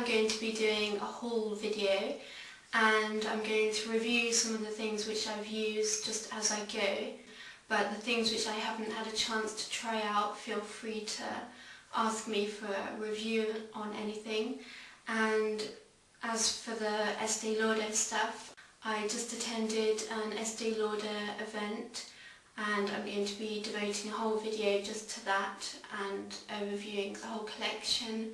I'm going to be doing a haul video, and I'm going to review some of the things which I've used just as I go, but the things which I haven't had a chance to try out, feel free to ask me for a review on anything. And as for the Estee Lauder stuff, I just attended an Estee Lauder event, and I'm going to be devoting a whole video just to that and overviewing the whole collection,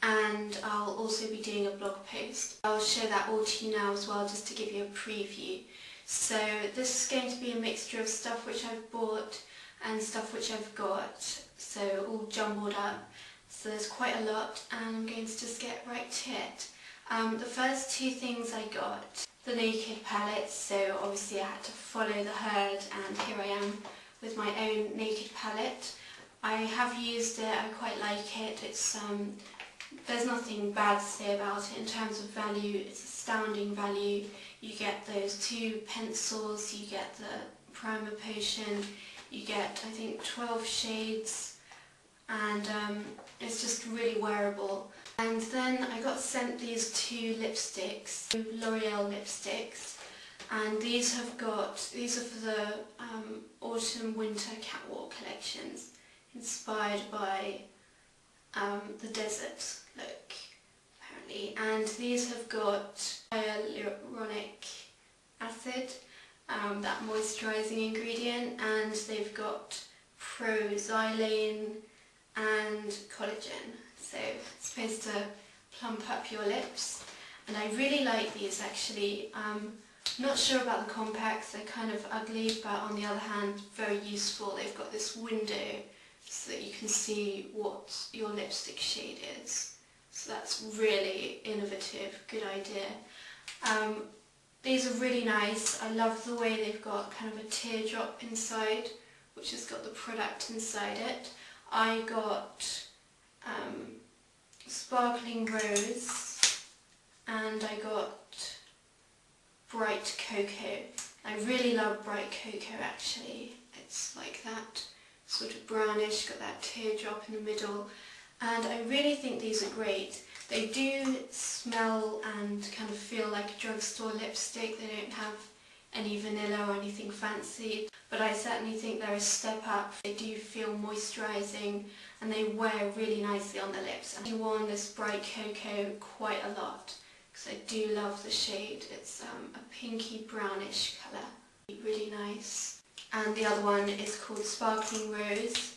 and I'll also be doing a blog post. I'll show that all to you now as well, just to give you a preview. So this is going to be a mixture of stuff which I've bought and stuff which I've got, so all jumbled up. So there's quite a lot, and I'm going to just get right to it. The first two things I got, the Naked palette, so obviously I had to follow the herd, and here I am with my own Naked palette. I have used it, I quite like it. It's there's nothing bad to say about it in terms of value. It's astounding value. You get those two pencils, you get the primer potion, you get I think 12 shades, and it's just really wearable. And then I got sent these two lipsticks, L'Oreal lipsticks, and these are for the autumn winter catwalk collections, inspired by the desert look apparently. And these have got hyaluronic acid, that moisturising ingredient, and they've got pro-xylane and collagen. So it's supposed to plump up your lips, and I really like these actually. Not sure about the compacts, they're kind of ugly, but on the other hand very useful. They've got this window so that you can see what your lipstick shade is. So that's really innovative, good idea. These are really nice. I love the way they've got kind of a teardrop inside, which has got the product inside it. I got Sparkling Rose, and I got Bright Cocoa. I really love Bright Cocoa actually. It's like that sort of brownish, got that teardrop in the middle, and I really think these are great. They do smell and kind of feel like a drugstore lipstick. They don't have any vanilla or anything fancy, but I certainly think they're a step up. They do feel moisturising, and they wear really nicely on the lips. I've worn this Bright Cocoa quite a lot because I do love the shade. It's a pinky brownish colour, really nice. And the other one is called Sparkling Rose,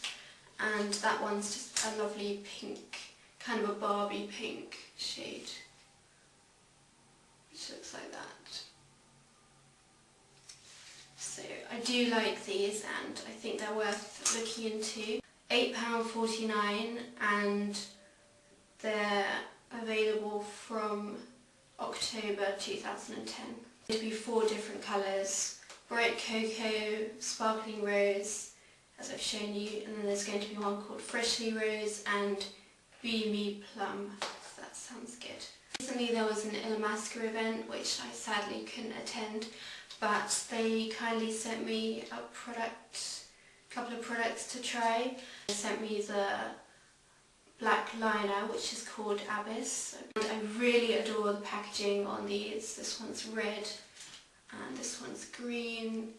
and that one's just a lovely pink, kind of a Barbie pink shade, which looks like that. So I do like these, and I think they're worth looking into. £8.49, and they're available from October 2010. It'll be 4 different colours: Bright Cocoa, Sparkling Rose, as I've shown you, and then there's going to be one called Freshly Rose and Beamy Plum. So that sounds good. Recently there was an Illamasqua event, which I sadly couldn't attend, but they kindly sent me a couple of products to try. They sent me the black liner, which is called Abyss, and I really adore the packaging on these. This one's red, and this one's green,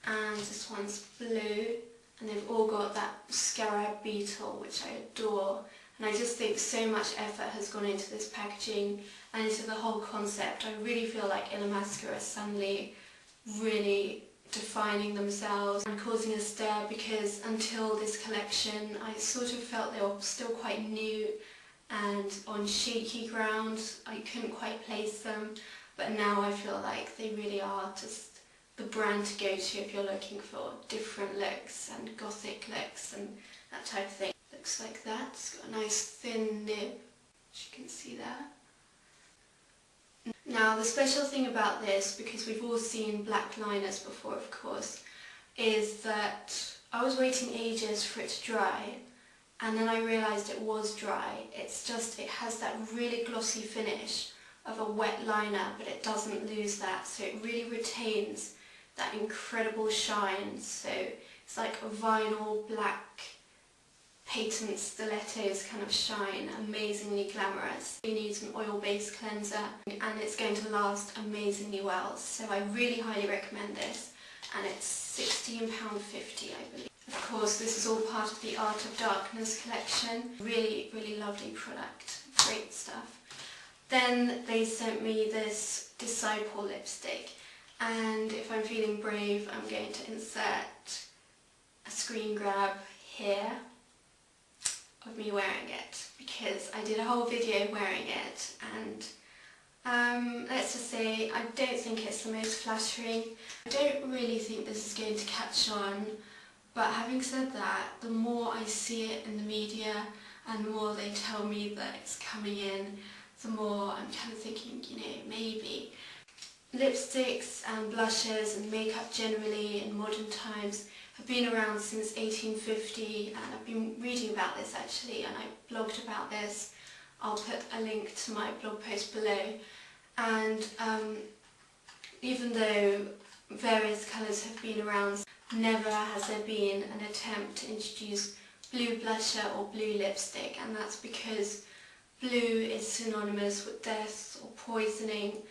and this one's blue, and they've all got that scarab beetle, which I adore. And I just think so much effort has gone into this packaging and into the whole concept. I really feel like Illamasqua are suddenly really defining themselves and causing a stir, because until this collection I sort of felt they were still quite new and on shaky ground. I couldn't quite place them, but now I feel like they really are just the brand to go to if you're looking for different looks and gothic looks and that type of thing. Looks like that. It's got a nice thin nib, as you can see there. Now the special thing about this, because we've all seen black liners before of course, is that I was waiting ages for it to dry, and then I realised it was dry. It's just, it has that really glossy finish of a wet liner, but it doesn't lose that, so it really retains that incredible shine. So it's like a vinyl black patent stilettos kind of shine, amazingly glamorous. You need an oil-based cleanser and it's going to last amazingly well, so I really highly recommend this, and it's £16.50 I believe. Of course, this is all part of the Art of Darkness collection. Really, really lovely product, great stuff. Then they sent me this Disciple lipstick, and if I'm feeling brave I'm going to insert a screen grab here of me wearing it, because I did a whole video wearing it, and let's just say I don't think it's the most flattering. I don't really think this is going to catch on, but having said that, the more I see it in the media and the more they tell me that it's coming in, the more I'm kind of thinking, you know, maybe. Lipsticks and blushes and makeup generally in modern times have been around since 1850, and I've been reading about this actually, and I blogged about this. I'll put a link to my blog post below. And even though various colours have been around, never has there been an attempt to introduce blue blusher or blue lipstick, and that's because blue is synonymous with death or poisoning.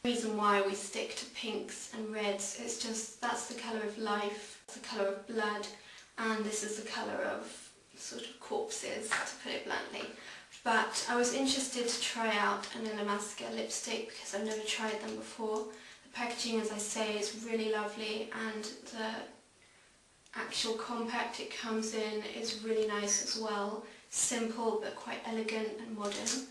The reason why we stick to pinks and reds is just that's the colour of life, it's the colour of blood, and this is the colour of sort of corpses, to put it bluntly. But I was interested to try out an Illamasqua lipstick because I've never tried them before. The packaging, as I say, is really lovely, and the actual compact it comes in is really nice as well. Simple but quite elegant and modern.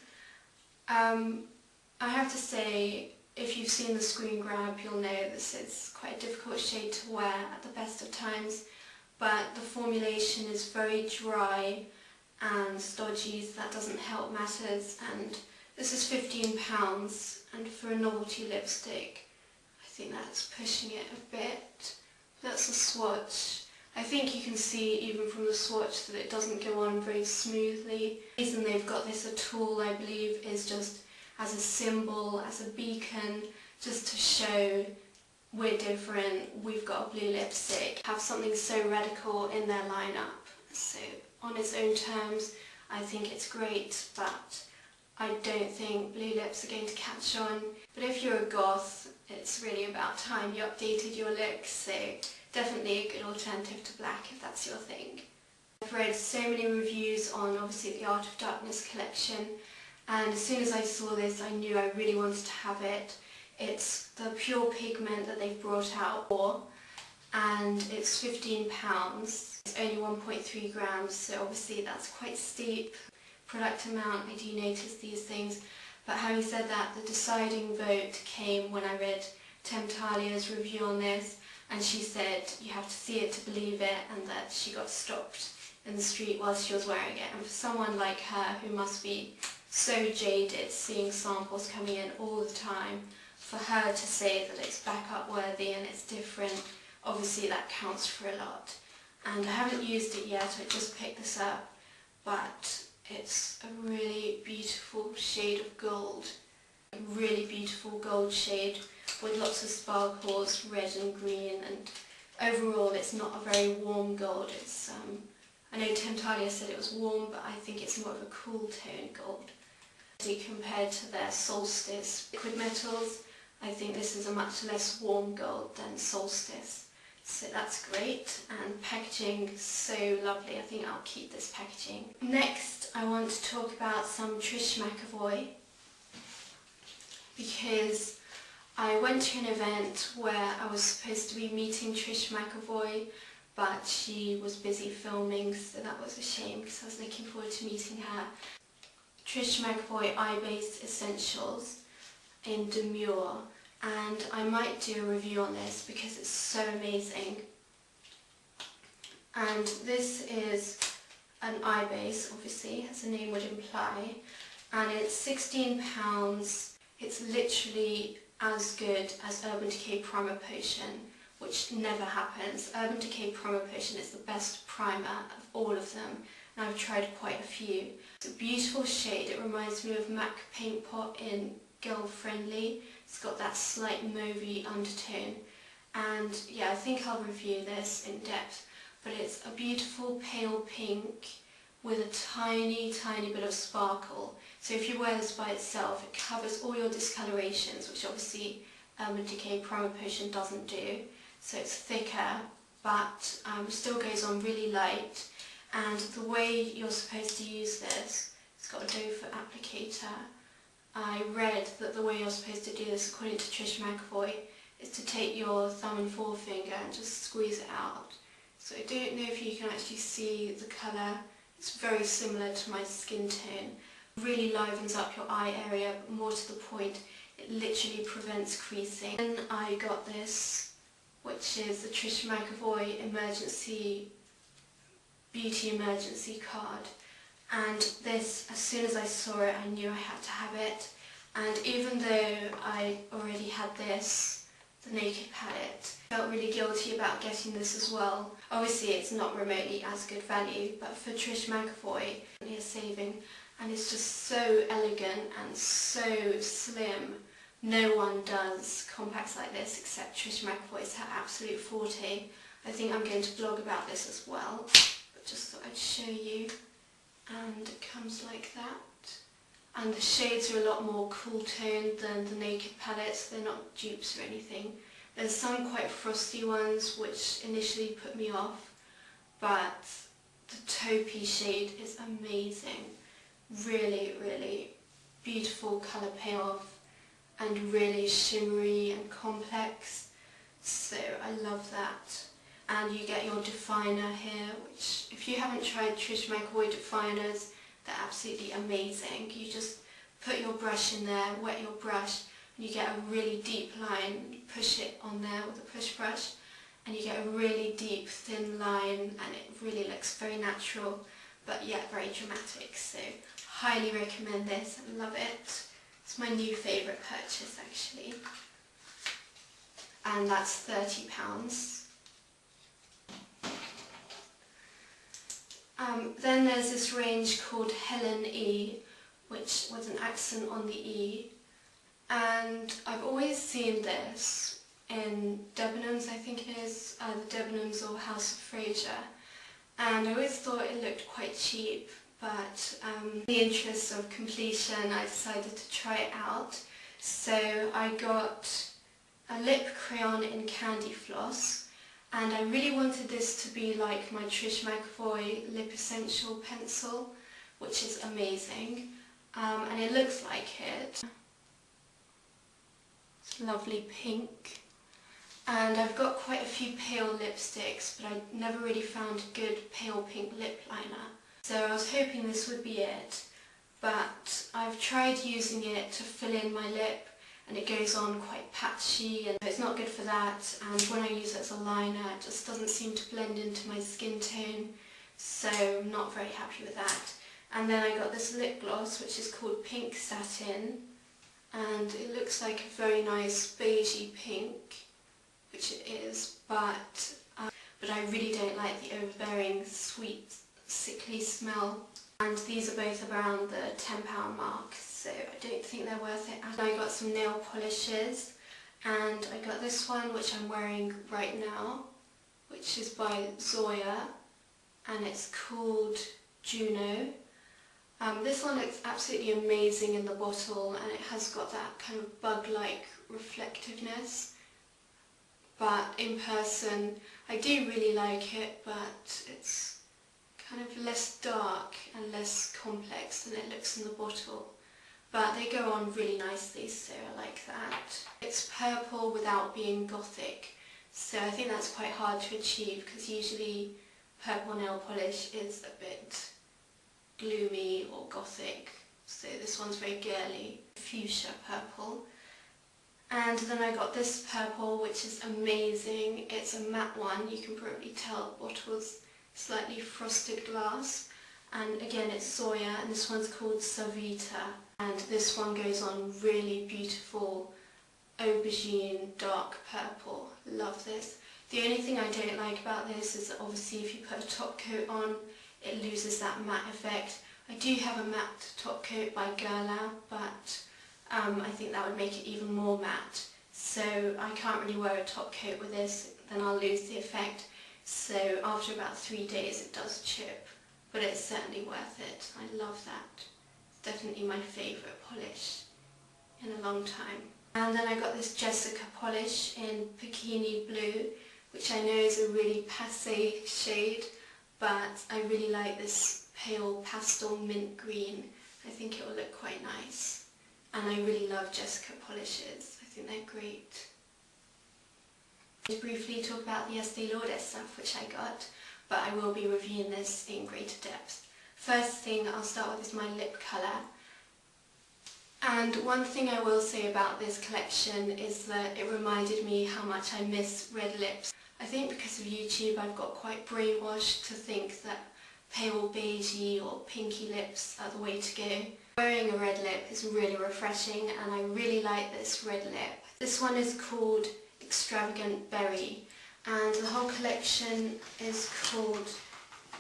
I have to say, if you've seen the screen grab, you'll know this is quite a difficult shade to wear at the best of times, but the formulation is very dry and stodgy, so that doesn't help matters, and this is £15, and for a novelty lipstick I think that's pushing it a bit. That's a swatch. I think you can see even from the swatch that it doesn't go on very smoothly. The reason they've got this at all, I believe, is just as a symbol, as a beacon, just to show we're different, we've got a blue lipstick, have something so radical in their lineup. So on its own terms, I think it's great, but I don't think blue lips are going to catch on. But if you're a goth, it's really about time you updated your look, so definitely a good alternative to black if that's your thing. I've read so many reviews on obviously the Art of Darkness collection, and as soon as I saw this I knew I really wanted to have it. It's the pure pigment that they've brought out for, and it's £15. It's only 1.3 grams, so obviously that's quite steep product amount. I do notice these things, but having said that, the deciding vote came when I read Temptalia's review on this, and she said you have to see it to believe it, and that she got stopped in the street whilst she was wearing it. And for someone like her who must be so jaded seeing samples coming in all the time, for her to say that it's backup worthy and it's different, obviously that counts for a lot. And I haven't used it yet, I just picked this up, but it's a really beautiful shade of gold. A really beautiful gold shade with lots of sparkles, red and green, and overall it's not a very warm gold. It's I know Temptalia said it was warm, but I think it's more of a cool tone gold. Compared to their Solstice liquid metals, I think this is a much less warm gold than Solstice. So that's great, and packaging so lovely. I think I'll keep this packaging. Next I want to talk about some Trish McEvoy, because I went to an event where I was supposed to be meeting Trish McEvoy, but she was busy filming, so that was a shame because I was looking forward to meeting her. Trish McEvoy Eye-Based Essentials in Demure, and I might do a review on this because it's so amazing. And this is an eye base, obviously, as the name would imply, and it's £16. It's literally as good as Urban Decay Primer Potion, which never happens. Urban Decay Primer Potion is the best primer of all of them, and I've tried quite a few. It's a beautiful shade. It reminds me of MAC Paint Pot in Girl Friendly. It's got that slight mauvey undertone, and yeah, I think I'll review this in depth, but it's a beautiful pale pink with a tiny bit of sparkle. So if you wear this by itself, it covers all your discolorations, which obviously a Decay Primer Potion doesn't do. So it's thicker, but still goes on really light. And the way you're supposed to use this, it's got a doe foot applicator. I read that the way you're supposed to do this, according to Trish McEvoy, is to take your thumb and forefinger and just squeeze it out. So I don't know if you can actually see the colour. It's very similar to my skin tone. It really livens up your eye area, but more to the point, it literally prevents creasing. Then I got this, which is the Trish McEvoy Beauty Emergency card. And this, as soon as I saw it, I knew I had to have it. And even though I already had this, the Naked palette, I felt really guilty about getting this as well. Obviously it's not remotely as good value, but for Trish McEvoy, it's a saving. And it's just so elegant and so slim. No one does compacts like this except Trish McEvoy. It's her absolute forte. I think I'm going to blog about this as well, but just thought I'd show you. And it comes like that. And the shades are a lot more cool toned than the Naked palettes. They're not dupes or anything. There's some quite frosty ones which initially put me off, but the taupey shade is amazing. Really beautiful colour payoff and really shimmery and complex. So I love that. And you get your definer here, which if you haven't tried Trish McEvoy definers, they're absolutely amazing. You just put your brush in there, wet your brush, and you get a really deep line. You push it on there with a push brush, and you get a really deep, thin line, and it really looks very natural, but yet very dramatic. So highly recommend this. I love it. It's my new favourite purchase actually. And that's £30. Then there's this range called Helen E, which with an accent on the E, and I've always seen this in Debenhams, I think it is, either Debenhams or House of Fraser, and I always thought it looked quite cheap, but in the interest of completion I decided to try it out. So I got a lip crayon in Candy Floss. And I really wanted this to be like my Trish McEvoy Lip Essential pencil, which is amazing. And it looks like it. It's lovely pink. And I've got quite a few pale lipsticks, but I never really found a good pale pink lip liner. So I was hoping this would be it. But I've tried using it to fill in my lip, and it goes on quite patchy, and it's not good for that. And when I use it as a liner, it just doesn't seem to blend into my skin tone, so I'm not very happy with that. And then I got this lip gloss, which is called Pink Satin, and it looks like a very nice beigey pink, which it is, but I really don't like the overbearing, sweet, sickly smell. And these are both around the £10 mark, so I don't think they're worth it. And I got some nail polishes, and I got this one which I'm wearing right now, which is by Zoya, and it's called Juno. This one looks absolutely amazing in the bottle, and it has got that kind of bug-like reflectiveness, but in person I do really like it, but it's kind of less dark and less complex than it looks in the bottle. But they go on really nicely, so I like that. It's purple without being gothic, so I think that's quite hard to achieve, because usually purple nail polish is a bit gloomy or gothic, so this one's very girly, fuchsia purple. And then I got this purple, which is amazing. It's a matte one, you can probably tell the bottle's slightly frosted glass, and again it's Zoya, and this one's called Savita, and this one goes on really beautiful aubergine dark purple. Love this. The only thing I don't like about this is that obviously if you put a top coat on, it loses that matte effect. I do have a matte top coat by Guerlain, but I think that would make it even more matte, so I can't really wear a top coat with this, then I'll lose the effect. So after about 3 days it does chip, but it's certainly worth it. I love that. It's definitely my favourite polish in a long time. And then I got this Jessica polish in Bikini Blue, which I know is a really passé shade, but I really like this pale pastel mint green. I think it will look quite nice. And I really love Jessica polishes. I think they're great. I'll briefly talk about the Estee Lauder stuff which I got, but I will be reviewing this in greater depth. First thing I'll start with is my lip colour. And one thing I will say about this collection is that it reminded me how much I miss red lips. I think because of YouTube I've got quite brainwashed to think that pale beigey or pinky lips are the way to go. Wearing a red lip is really refreshing and I really like this red lip. This one is called Extravagant Berry and the whole collection is called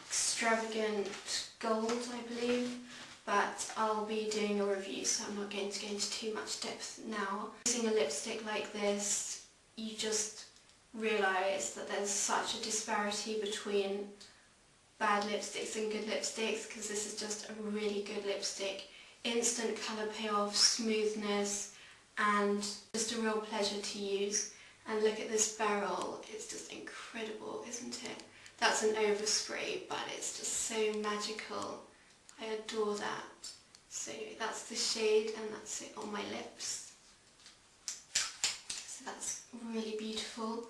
Extravagant Gold, I believe, but I'll be doing a review so I'm not going to go into too much depth now. Using a lipstick like this, you just realise that there's such a disparity between bad lipsticks and good lipsticks, because this is just a really good lipstick. Instant colour payoff, smoothness, and just a real pleasure to use. And look at this barrel, it's just incredible, isn't it? That's an overspray, but it's just so magical. I adore that. So that's the shade and that's it on my lips. So that's really beautiful.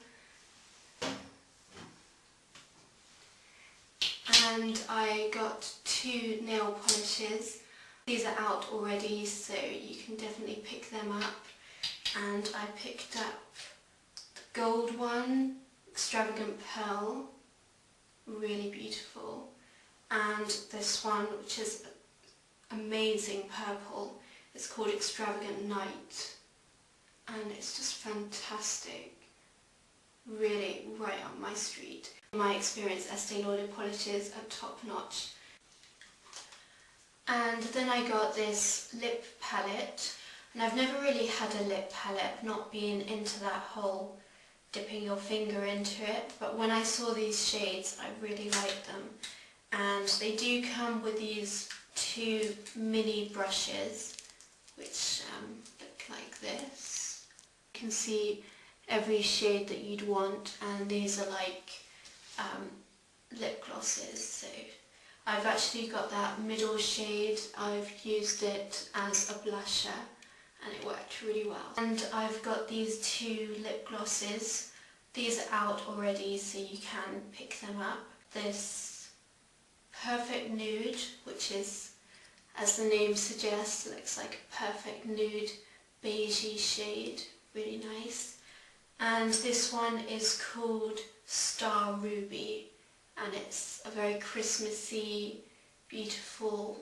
And I got 2 nail polishes. These are out already, so you can definitely pick them up. And I picked up the gold one, Extravagant Pearl, really beautiful. And this one, which is amazing purple, it's called Extravagant Night. And it's just fantastic. Really right up my street. In my experience, Estee Lauder polishes are top notch. And then I got this lip palette, and I've never really had a lip palette, not being into that whole dipping your finger into it, but when I saw these shades I really liked them. And they do come with these 2 mini brushes which look like this. You can see every shade that you'd want, and these are like lip glosses. So I've actually got that middle shade, I've used it as a blusher and it worked really well. And I've got these 2 lip glosses. These are out already so you can pick them up. This Perfect Nude, which is, as the name suggests, looks like a perfect nude beigey shade, really nice. And this one is called Star Ruby, and it's a very Christmassy, beautiful,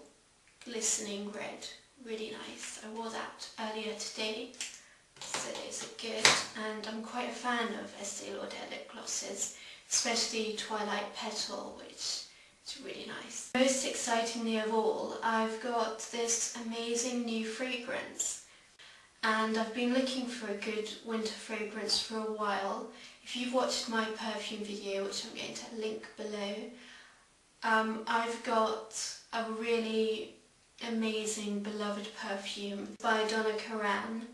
glistening red, really nice. I wore that earlier today, so those are good, and I'm quite a fan of Estee Lauder lip glosses, especially Twilight Petal, which is really nice. Most excitingly of all, I've got this amazing new fragrance, and I've been looking for a good winter fragrance for a while. If you've watched my perfume video, which I'm going to link below, I've got a really amazing beloved perfume by Donna Karan,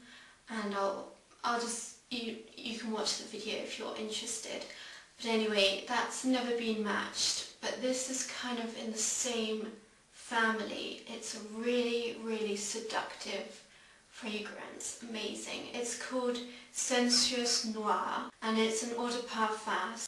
and I'll just, you can watch the video if you're interested. But anyway, that's never been matched, but this is kind of in the same family. It's a really, really seductive fragrance, amazing. It's called Sensuous Noir, and it's an eau de parfum.